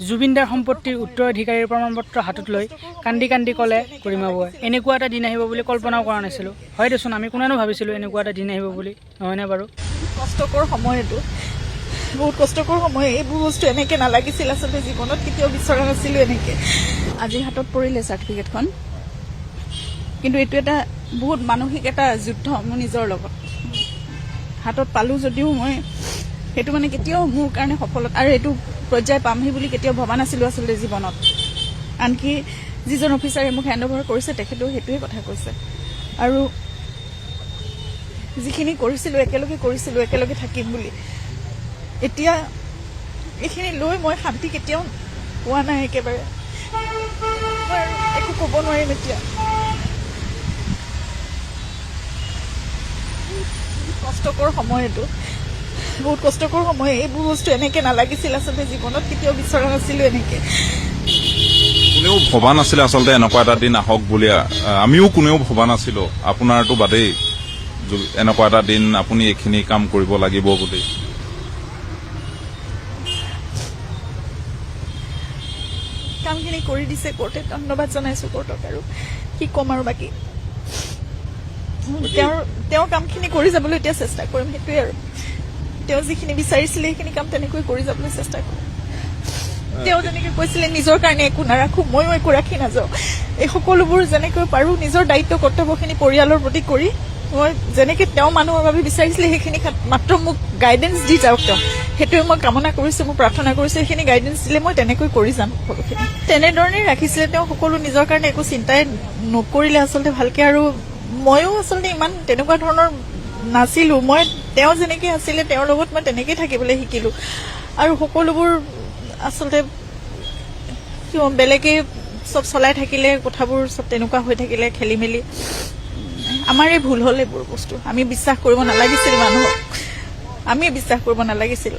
জুবিনদাৰ সম্পত্তিৰ উত্তৰাধিকাৰীৰ প্ৰমাণপত্ৰ হাতত লৈ কান্দি কান্দি ক'লে গৰিমা বৌৱে, এনেকুৱা এটা দিন আহিব বুলি কল্পনাও কৰা নাছিলোঁ। হয় দেচোন, আমি কোনেনো ভাবিছিলোঁ এনেকুৱা এটা দিন আহিব বুলি, নহয়নে বাৰু? কষ্টকৰ সময় এইটো, বহুত কষ্টকৰ সময়। এইবোৰ বস্তু এনেকৈ নালাগিছিল আচলতে, জীৱনত কেতিয়াও বিচৰা নাছিলোঁ এনেকৈ। আজি হাতত পৰিলে চাৰ্টিফিকেটখন, কিন্তু এইটো এটা বহুত মানসিক এটা যুদ্ধ মোৰ নিজৰ লগত। হাতত পালোঁ যদিও মই সেইটো মানে কেতিয়াও মোৰ কাৰণে সফলতা আৰু এইটো পৰ্যায় পামহি বুলি কেতিয়াও ভবা নাছিলোঁ আচলতে জীৱনত। আনকি যিজন অফিচাৰে মোক হেণ্ড অভাৰ কৰিছে তেখেতেও সেইটোৱে কথা কৈছে। আৰু যিখিনি কৰিছিলোঁ একেলগে থাকিম বুলি, এতিয়া এইখিনি লৈ মই শান্তি কেতিয়াও পোৱা নাই একেবাৰে। মই একো ক'ব নোৱাৰিম এতিয়া। কষ্টকৰ সময় এইটো, বহুত কষ্টকৰ সময়। এইবোৰ বস্তু এনেকৈ নালাগিছিল আচলতে, জীৱনত কেতিয়াও বিচৰা নাছিলোঁ এনেকৈ। কোনেও ভবা নাছিলে আচলতে এনেকুৱা এটা দিন আহক বুলি, আমিও কোনেও ভবা নাছিলোঁ। আপোনাৰতো বাদেই, এনেকুৱা এটা দিন আপুনি এইখিনি কাম কৰিব লাগিব বুলি। কামখিনি কৰি দিছে কোৰ্টে, ধন্যবাদ জনাইছোঁ কোৰ্টক। আৰু কি ক'ম আৰু বাকী, তেওঁৰ কামখিনি কৰি যাবলৈ এতিয়া চেষ্টা কৰিম, সেইটোৱে আৰু। তেওঁ যিখিনি বিচাৰিছিলে সেইখিনি কাম তেনেকৈ কৰি যাবলৈ চেষ্টা কৰিম। তেওঁ যেনেকৈ কৈছিলে নিজৰ কাৰণে একো নাৰাখোঁ, ময়ো একো ৰাখি নাযাওঁ। এই সকলোবোৰ যেনেকৈ পাৰোঁ নিজৰ দায়িত্ব কৰ্তব্যখিনি পৰিয়ালৰ প্ৰতি কৰি, মই যেনেকৈ তেওঁ মানুহৰ বাবে বিচাৰিছিলে সেইখিনি মাত্ৰ মোক গাইডেঞ্চ দি যাওক তেওঁ, সেইটোৱে মই কামনা কৰিছোঁ, মই প্ৰাৰ্থনা কৰিছোঁ। সেইখিনি গাইডেঞ্চ দিলে মই তেনেকৈ কৰি যাম সকলোখিনি। তেনেধৰণেই ৰাখিছিলে তেওঁ, সকলো নিজৰ কাৰণে একো চিন্তাই নকৰিলে আচলতে ভালকৈ। আৰু ময়ো আচলতে ইমান তেনেকুৱা ধৰণৰ নাছিলোঁ। মই তেওঁ যেনেকৈ আছিলে তেওঁৰ লগত মই তেনেকেই থাকিবলৈ শিকিলোঁ। আৰু সকলোবোৰ আচলতে বেলেগে চব চলাই থাকিলে, কথাবোৰ চব তেনেকুৱা হৈ থাকিলে, খেলি মেলি। আমাৰে ভুল হ'ল এইবোৰ বস্তু। আমি বিশ্বাস কৰিব নালাগিছিল মানুহক, আমিয়ে বিশ্বাস কৰিব নালাগিছিল।